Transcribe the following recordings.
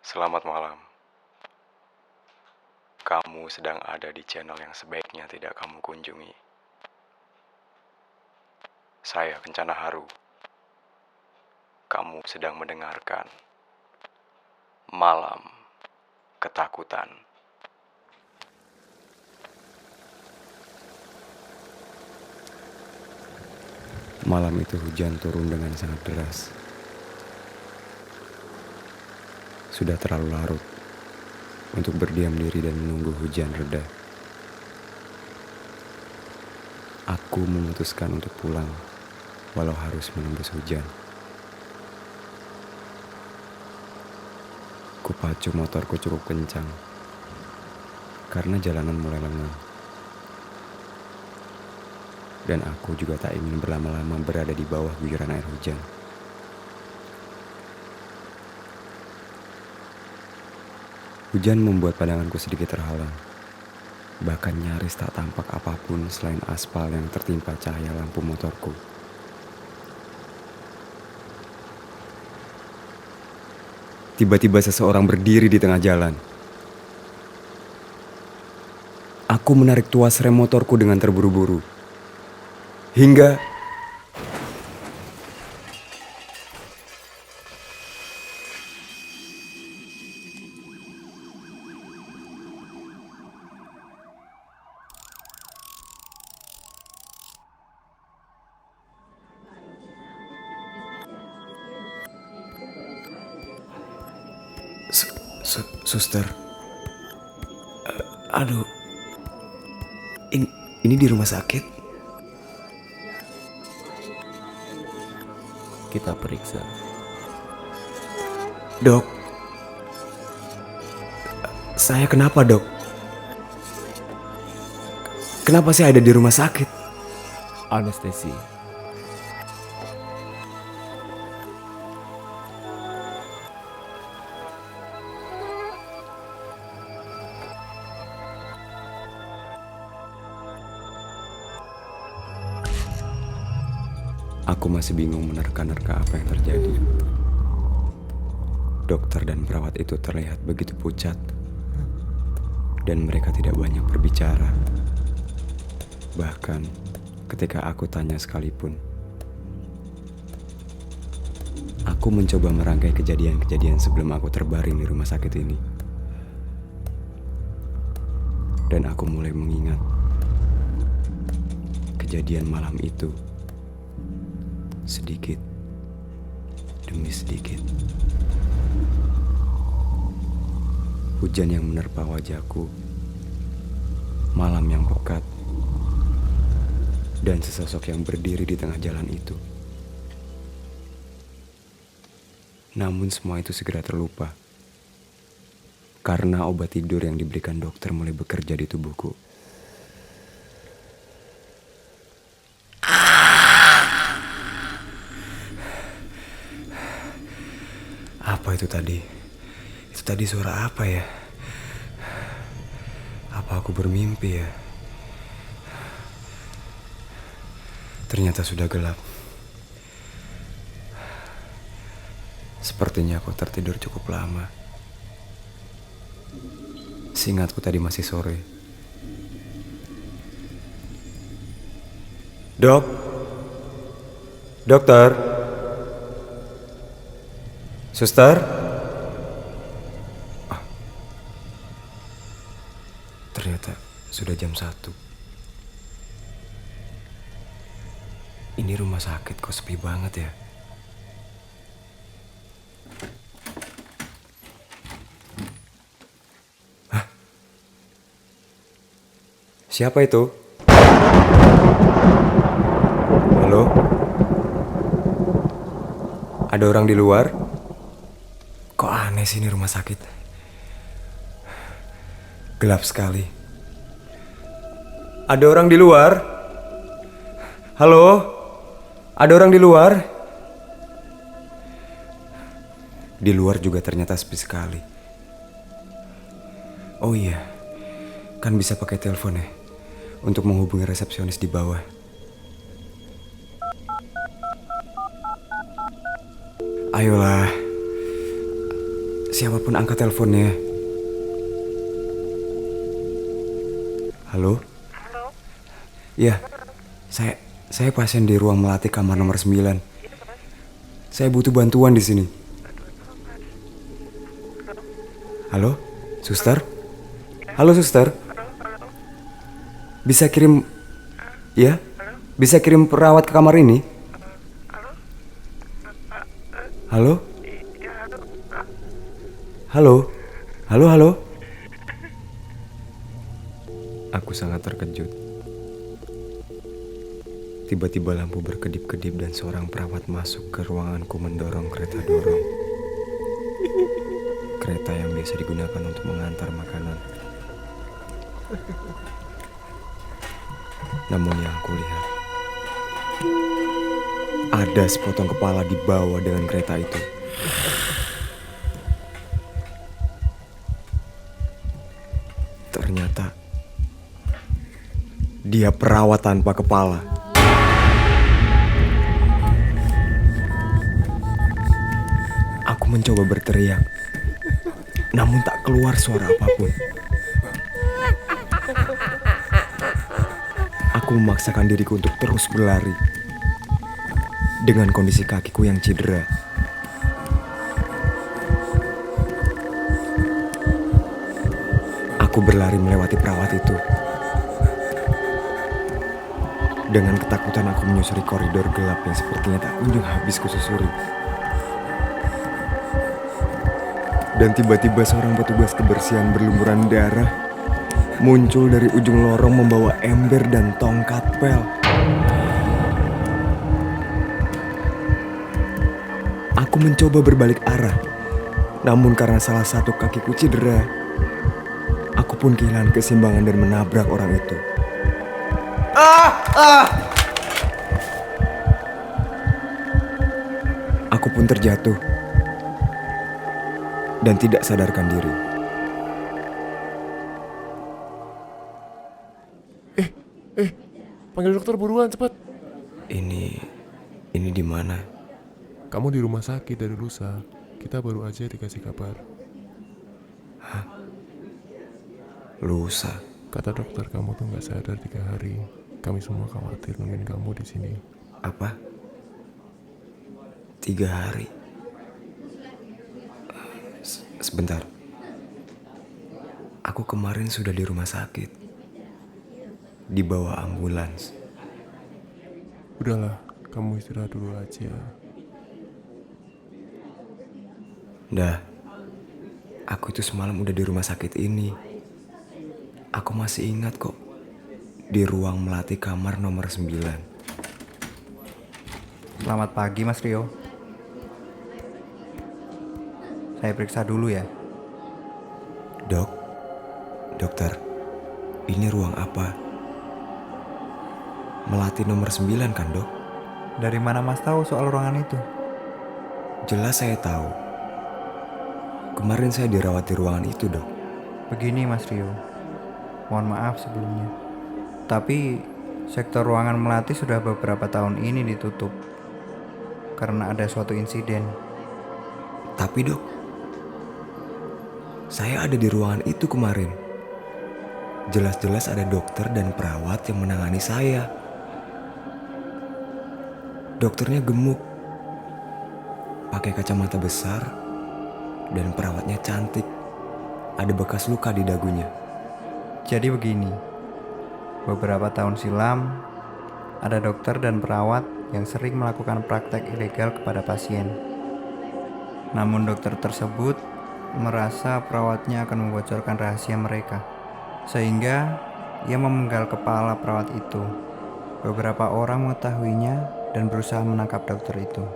Selamat malam. Kamu sedang ada di channel yang sebaiknya tidak kamu kunjungi. Saya Kencana Haru. Kamu sedang mendengarkan Malam Ketakutan. Malam itu hujan turun dengan sangat deras. Sudah terlalu larut untuk berdiam diri dan menunggu hujan reda. Aku memutuskan untuk pulang walau harus menembus hujan. Kupacu motorku cukup kencang karena jalanan mulai lengang. Dan aku juga tak ingin berlama-lama berada di bawah guyuran air hujan. Hujan membuat pandanganku sedikit terhalang. Bahkan nyaris tak tampak apapun selain aspal yang tertimpa cahaya lampu motorku. Tiba-tiba seseorang berdiri di tengah jalan. Aku menarik tuas rem motorku dengan terburu-buru. Hingga Suster. Aduh. Ini di rumah sakit. Kita periksa. Dok. Saya kenapa, Dok? Kenapa saya ada di rumah sakit? Anestesi. Aku masih bingung menerka-nerka apa yang terjadi. Dokter dan perawat itu terlihat begitu pucat. Dan mereka tidak banyak berbicara. Bahkan ketika aku tanya sekalipun. Aku mencoba merangkai kejadian-kejadian sebelum aku terbaring di rumah sakit ini. Dan aku mulai mengingat kejadian malam itu. Sedikit demi sedikit. Hujan yang menerpa wajahku, malam yang pekat, dan sesosok yang berdiri di tengah jalan itu. Namun semua itu segera terlupa, karena obat tidur yang diberikan dokter mulai bekerja di tubuhku. Apa itu tadi? Itu tadi suara apa ya? Apa aku bermimpi ya? Ternyata sudah gelap. Sepertinya aku tertidur cukup lama. Seingatku tadi masih sore. Dok? Dokter? Suster? Ah. Ternyata sudah jam 1. Ini rumah sakit kok sepi banget ya. Hah? Siapa itu? Halo? Ada orang di luar? Kok aneh sih ini rumah sakit? Gelap sekali. Ada orang di luar? Halo? Ada orang di luar? Di luar juga ternyata sepi sekali. Oh iya, kan bisa pakai telepon ya untuk menghubungi resepsionis di bawah. Ayolah. Siapapun angkat teleponnya. Halo? Halo, Ya, saya pasien di ruang melati kamar nomor 9. Saya butuh bantuan di sini. Halo? Suster? Halo, suster? Bisa kirim... Ya? Bisa kirim perawat ke kamar ini? Halo? Halo? Halo, halo? Aku sangat terkejut. Tiba-tiba lampu berkedip-kedip dan seorang perawat masuk ke ruanganku mendorong kereta dorong. Kereta yang biasa digunakan untuk mengantar makanan. Namun yang aku lihat, ada sepotong kepala di bawah dengan kereta itu. Ternyata dia perawat tanpa kepala. Aku mencoba berteriak, namun tak keluar suara apapun. Aku memaksakan diriku untuk terus berlari dengan kondisi kakiku yang cedera. Aku berlari melewati perawat itu. Dengan ketakutan aku menyusuri koridor gelap yang sepertinya tak kunjung habis kususuri. Dan tiba-tiba seorang petugas kebersihan berlumuran darah muncul dari ujung lorong membawa ember dan tongkat pel. Aku mencoba berbalik arah, namun karena salah satu kakiku cedera, aku pun kehilangan keseimbangan dan menabrak orang itu. Aku pun terjatuh dan tidak sadarkan diri. Panggil dokter buruan, cepat. Ini di mana? Kamu di rumah sakit dari lusa. Kita baru aja dikasih kabar. Lusa. Kata dokter kamu tuh nggak sadar 3 hari. Kami semua khawatir nungguin kamu di sini. Apa? 3 hari. Sebentar. Aku kemarin sudah di rumah sakit. Dibawa ambulans. Udahlah, kamu istirahat dulu aja. Dah. Aku itu semalam udah di rumah sakit ini. Aku masih ingat kok. Di ruang melati kamar nomor 9. Selamat pagi Mas Rio. Saya periksa dulu ya. Dokter, ini ruang apa? Melati nomor 9 kan, Dok? Dari mana Mas tahu soal ruangan itu? Jelas saya tahu. Kemarin saya dirawat di ruangan itu, Dok. Begini Mas Rio, mohon maaf sebelumnya. Tapi sektor ruangan melati sudah beberapa tahun ini ditutup karena ada suatu insiden. Tapi, Dok, saya ada di ruangan itu kemarin. Jelas-jelas ada dokter dan perawat yang menangani saya. Dokternya gemuk, pakai kacamata besar, dan perawatnya cantik. Ada bekas luka di dagunya. Jadi begini, beberapa tahun silam ada dokter dan perawat yang sering melakukan praktek ilegal kepada pasien. Namun dokter tersebut merasa perawatnya akan membocorkan rahasia mereka, sehingga ia memenggal kepala perawat itu. Beberapa orang mengetahuinya dan berusaha menangkap dokter itu.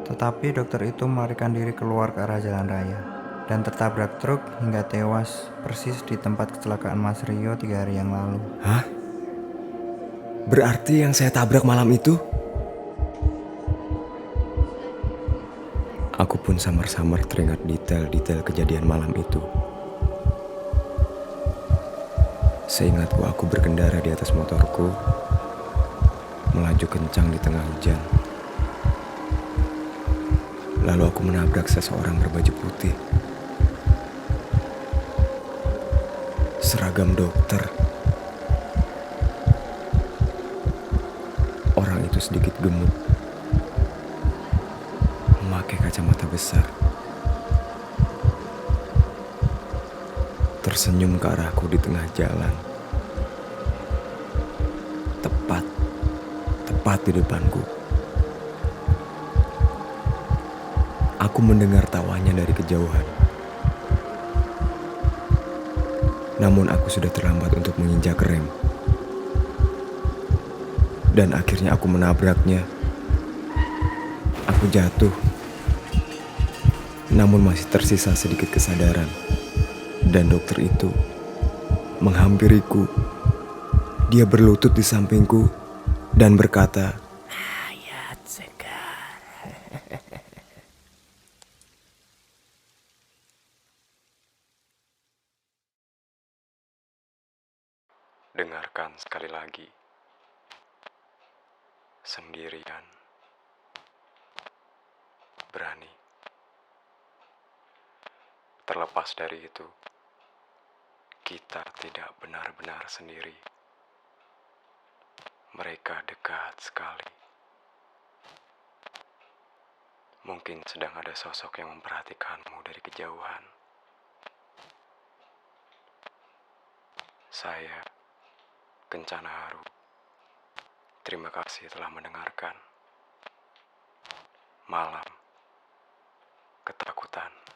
Tetapi dokter itu melarikan diri keluar ke arah jalan raya dan tertabrak truk hingga tewas persis di tempat kecelakaan Mas Rio 3 hari yang lalu. Hah? Berarti yang saya tabrak malam itu? Aku pun samar-samar teringat detail-detail kejadian malam itu. Seingatku aku berkendara di atas motorku, melaju kencang di tengah hujan. Lalu aku menabrak seseorang berbaju putih. Seragam dokter. Orang itu sedikit gemuk. Memakai kacamata besar. Tersenyum ke arahku di tengah jalan. Tepat di depanku. Aku mendengar tawanya dari kejauhan. Namun aku sudah terlambat untuk menginjak rem. Dan akhirnya aku menabraknya. Aku jatuh. Namun masih tersisa sedikit kesadaran. Dan dokter itu menghampiriku. Dia berlutut di sampingku dan berkata, Hayat segar. dengarkan sekali lagi. Sendirian. Berani. Terlepas dari itu, kita tidak benar-benar sendiri. Mereka dekat sekali. Mungkin sedang ada sosok yang memperhatikanmu dari kejauhan. Saya, Kencana Haru. Terima kasih telah mendengarkan. Malam Ketakutan.